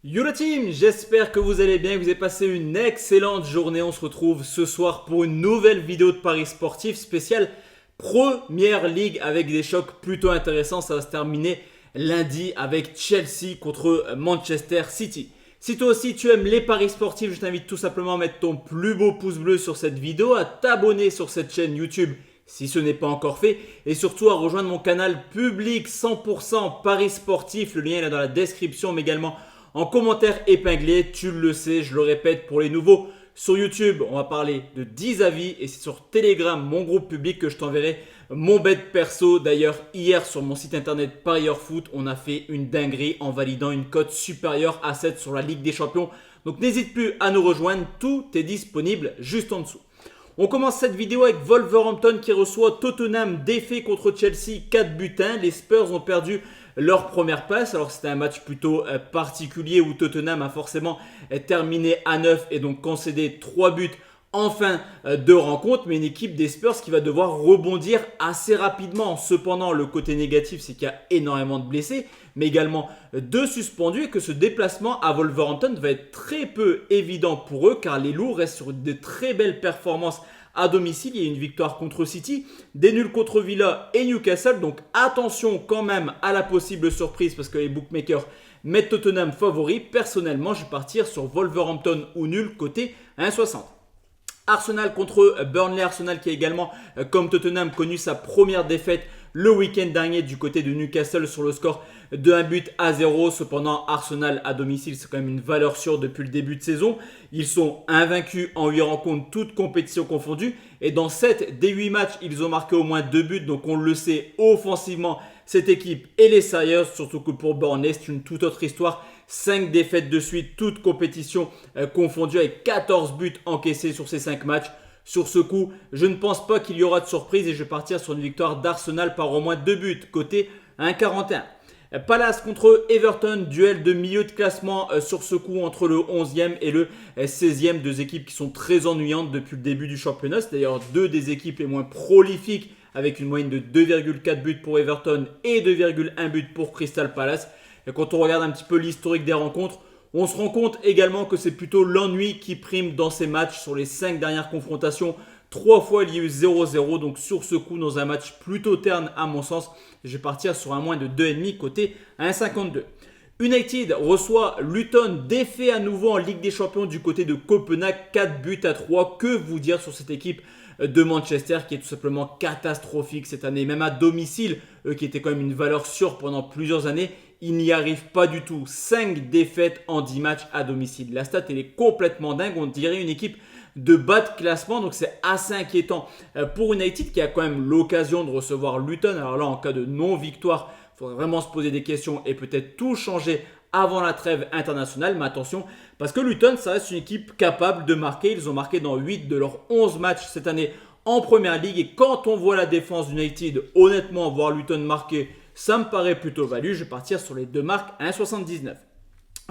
Yo la team, j'espère que vous allez bien, que vous avez passé une excellente journée. On se retrouve ce soir pour une nouvelle vidéo de Paris Sportif spéciale Première Ligue avec des chocs plutôt intéressants. Ça va se terminer lundi avec Chelsea contre Manchester City. Si toi aussi tu aimes les paris sportifs, je t'invite tout simplement à mettre ton plus beau pouce bleu sur cette vidéo, à t'abonner sur cette chaîne YouTube si ce n'est pas encore fait, et surtout à rejoindre mon canal public 100% paris sportif. Le lien est là dans la description, mais également en commentaire épinglé. Tu le sais, je le répète pour les nouveaux. Sur YouTube, on va parler de 10 avis et c'est sur Telegram, mon groupe public, que je t'enverrai mon bet perso. D'ailleurs, hier sur mon site internet Parieur Foot, on a fait une dinguerie en validant une cote supérieure à 7 sur la Ligue des Champions. Donc n'hésite plus à nous rejoindre, tout est disponible juste en dessous. On commence cette vidéo avec Wolverhampton qui reçoit Tottenham, défait contre Chelsea 4 buts 1. Les Spurs ont perdu leur première passe. Alors c'était un match plutôt particulier où Tottenham a forcément terminé à 9 et donc concédé 3 buts en fin de rencontre. Mais une équipe des Spurs qui va devoir rebondir assez rapidement. Cependant, le côté négatif, c'est qu'il y a énormément de blessés, mais également de suspendus, et que ce déplacement à Wolverhampton va être très peu évident pour eux car les Loups restent sur de très belles performances à domicile. Il y a une victoire contre City, des nuls contre Villa et Newcastle. Donc attention quand même à la possible surprise parce que les bookmakers mettent Tottenham favori. Personnellement, je vais partir sur Wolverhampton ou nul côté 1,60. Arsenal contre Burnley. Arsenal qui a également, comme Tottenham, connu sa première défaite le week-end dernier du côté de Newcastle sur le score de 1-0. Cependant, Arsenal à domicile, c'est quand même une valeur sûre depuis le début de saison. Ils sont invaincus en 8 rencontres, toutes compétitions confondues. Et dans 7 des 8 matchs, ils ont marqué au moins 2 buts. Donc on le sait, offensivement, cette équipe elle est sérieuse. Surtout que pour Burnley, c'est une toute autre histoire. 5 défaites de suite, toutes compétitions confondues, avec 14 buts encaissés sur ces 5 matchs. Sur ce coup, je ne pense pas qu'il y aura de surprise et je vais partir sur une victoire d'Arsenal par au moins 2 buts, côté 1,41. Palace contre Everton, duel de milieu de classement sur ce coup entre le 11e et le 16e. Deux équipes qui sont très ennuyantes depuis le début du championnat. C'est d'ailleurs deux des équipes les moins prolifiques avec une moyenne de 2,4 buts pour Everton et 2,1 buts pour Crystal Palace. Et quand on regarde un petit peu l'historique des rencontres, on se rend compte également que c'est plutôt l'ennui qui prime dans ces matchs. Sur les 5 dernières confrontations, 3 fois il y a eu 0-0. Donc sur ce coup, dans un match plutôt terne à mon sens, je vais partir sur un moins de 2,5 côté 1,52. United reçoit Luton, défait à nouveau en Ligue des Champions du côté de Copenhague, 4 buts à 3. Que vous dire sur cette équipe de Manchester qui est tout simplement catastrophique cette année, même à domicile, eux qui étaient quand même une valeur sûre pendant plusieurs années, ils n'y arrivent pas du tout. 5 défaites en 10 matchs à domicile. La stat elle est complètement dingue, on dirait une équipe de bas de classement, donc c'est assez inquiétant pour United qui a quand même l'occasion de recevoir Luton. Alors là, en cas de non-victoire, il faudrait vraiment se poser des questions et peut-être tout changer avant la trêve internationale. Mais attention, parce que Luton, ça reste une équipe capable de marquer. Ils ont marqué dans 8 de leurs 11 matchs cette année en Première Ligue. Et quand on voit la défense d'United, honnêtement, voir Luton marquer, ça me paraît plutôt value. Je vais partir sur les deux marques 1,79.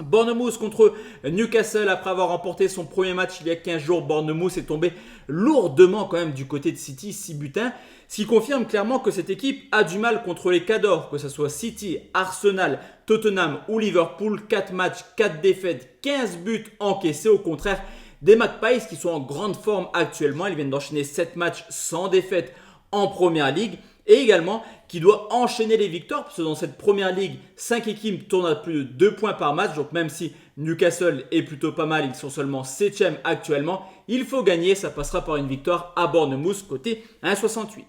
Bournemouth contre Newcastle. Après avoir remporté son premier match il y a 15 jours, Bournemouth est tombé lourdement quand même du côté de City, 6 buts 1. Ce qui confirme clairement que cette équipe a du mal contre les cadors, que ce soit City, Arsenal, Tottenham ou Liverpool. 4 matchs, 4 défaites, 15 buts encaissés. Au contraire des Magpies qui sont en grande forme actuellement. Ils viennent d'enchaîner 7 matchs sans défaite en Première Ligue. Et également qui doit enchaîner les victoires parce que dans cette Première Ligue, 5 équipes tournent à plus de 2 points par match. Donc même si Newcastle est plutôt pas mal, ils sont seulement 7e actuellement. Il faut gagner, ça passera par une victoire à Bournemouth côté 1,68.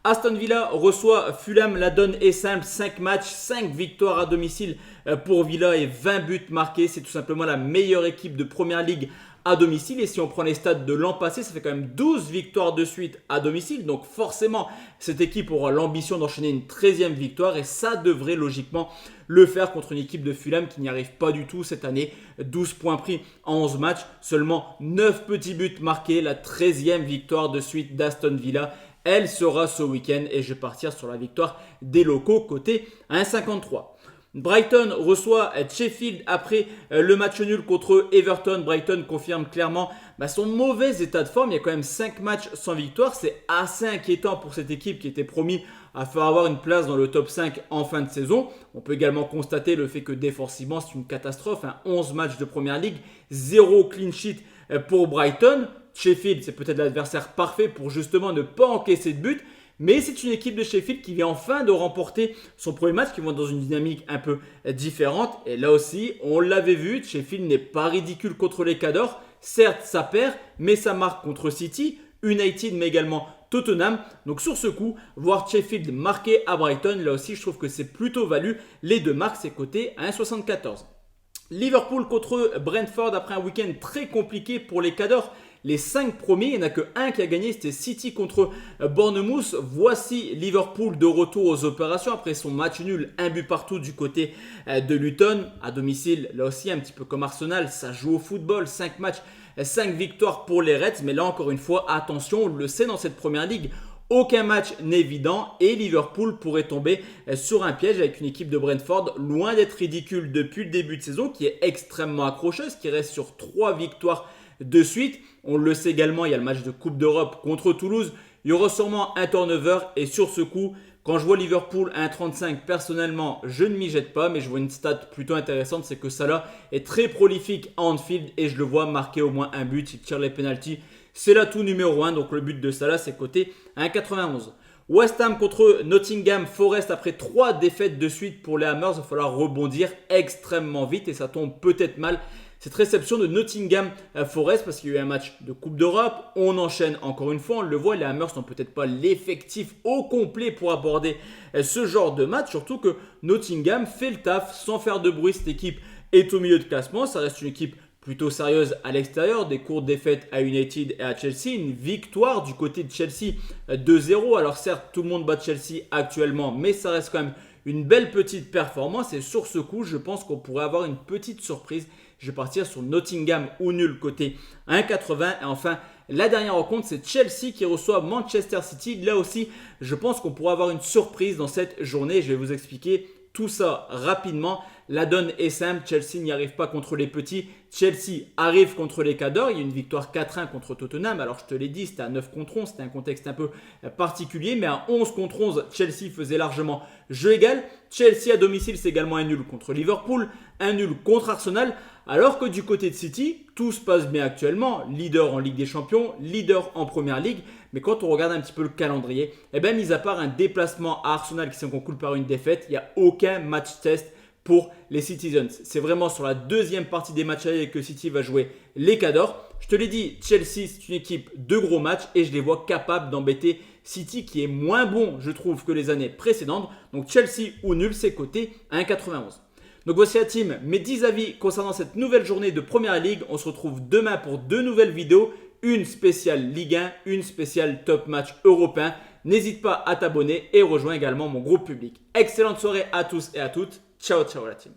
Aston Villa reçoit Fulham, la donne est simple, 5 matchs, 5 victoires à domicile pour Villa et 20 buts marqués. C'est tout simplement la meilleure équipe de Première Ligue à domicile. Et si on prend les stats de l'an passé, ça fait quand même 12 victoires de suite à domicile. Donc forcément, cette équipe aura l'ambition d'enchaîner une 13e victoire et ça devrait logiquement le faire contre une équipe de Fulham qui n'y arrive pas du tout cette année. 12 points pris en 11 matchs, seulement 9 petits buts marqués, la 13e victoire de suite d'Aston Villa. Elle sera ce week-end et je vais partir sur la victoire des locaux côté 1,53. Brighton reçoit Sheffield après le match nul contre Everton. Brighton confirme clairement son mauvais état de forme. Il y a quand même 5 matchs sans victoire. C'est assez inquiétant pour cette équipe qui était promise à faire avoir une place dans le top 5 en fin de saison. On peut également constater le fait que défensivement c'est une catastrophe. 11 matchs de Première Ligue, 0 clean sheet pour Brighton. Sheffield, c'est peut-être l'adversaire parfait pour justement ne pas encaisser de but. Mais c'est une équipe de Sheffield qui vient enfin de remporter son premier match, qui vont dans une dynamique un peu différente. Et là aussi, on l'avait vu, Sheffield n'est pas ridicule contre les Cadors. Certes, ça perd, mais ça marque contre City, United, mais également Tottenham. Donc sur ce coup, voir Sheffield marquer à Brighton, là aussi, je trouve que c'est plutôt valu. Les deux marques, c'est coté à 1,74. Liverpool contre Brentford après un week-end très compliqué pour les Cadors. Les 5 premiers, il n'y en a que un qui a gagné, c'était City contre Bournemouth. Voici Liverpool de retour aux opérations après son match nul, un but partout du côté de Luton. À domicile, là aussi un petit peu comme Arsenal, ça joue au football, 5 matchs, 5 victoires pour les Reds. Mais là encore une fois, attention, on le sait dans cette première ligue, aucun match n'est évident et Liverpool pourrait tomber sur un piège avec une équipe de Brentford loin d'être ridicule depuis le début de saison, qui est extrêmement accrocheuse, qui reste sur 3 victoires de suite. On le sait également, il y a le match de Coupe d'Europe contre Toulouse. Il y aura sûrement un turnover et sur ce coup, quand je vois Liverpool à 1,35, personnellement, je ne m'y jette pas, mais je vois une stat plutôt intéressante, c'est que Salah est très prolifique à Anfield et je le vois marquer au moins un but, il tire les pénaltys. C'est l'atout numéro 1, donc le but de Salah, c'est coté à 1,91. West Ham contre Nottingham Forest après 3 défaites de suite pour les Hammers. Il va falloir rebondir extrêmement vite et ça tombe peut-être mal. Cette réception de Nottingham Forest parce qu'il y a eu un match de Coupe d'Europe. On enchaîne encore une fois, on le voit, les Hammers n'ont peut-être pas l'effectif au complet pour aborder ce genre de match. Surtout que Nottingham fait le taf sans faire de bruit. Cette équipe est au milieu de classement. Ça reste une équipe plutôt sérieuse à l'extérieur, des courtes défaites à United et à Chelsea, une victoire du côté de Chelsea 2-0. Alors certes, tout le monde bat Chelsea actuellement, mais ça reste quand même une belle petite performance et sur ce coup, je pense qu'on pourrait avoir une petite surprise. Je vais partir sur Nottingham ou nul côté 1,80 et enfin, la dernière rencontre, c'est Chelsea qui reçoit Manchester City. Là aussi, je pense qu'on pourrait avoir une surprise dans cette journée. Je vais vous expliquer tout ça rapidement. La donne est simple, Chelsea n'y arrive pas contre les petits. Chelsea arrive contre les Cadors. Il y a une victoire 4-1 contre Tottenham. Alors je te l'ai dit, c'était à 9 contre 11. C'était un contexte un peu particulier. Mais à 11 contre 11, Chelsea faisait largement jeu égal. Chelsea à domicile, c'est également un nul contre Liverpool. Un nul contre Arsenal. Alors que du côté de City, tout se passe bien actuellement. Leader en Ligue des Champions, leader en Première Ligue. Mais quand on regarde un petit peu le calendrier, mis à part un déplacement à Arsenal qui s'en conclut par une défaite, il n'y a aucun match test pour les Citizens. C'est vraiment sur la deuxième partie des matchs allés que City va jouer les Cadors. Je te l'ai dit, Chelsea, c'est une équipe de gros matchs et je les vois capables d'embêter City qui est moins bon, je trouve, que les années précédentes. Donc Chelsea ou nul, c'est coté à 1,91. Donc voici la team, mes 10 avis concernant cette nouvelle journée de Première Ligue. On se retrouve demain pour 2 nouvelles vidéos. Une spéciale Ligue 1, une spéciale Top Match européen. N'hésite pas à t'abonner et rejoins également mon groupe public. Excellente soirée à tous et à toutes. Ciao, ciao la team.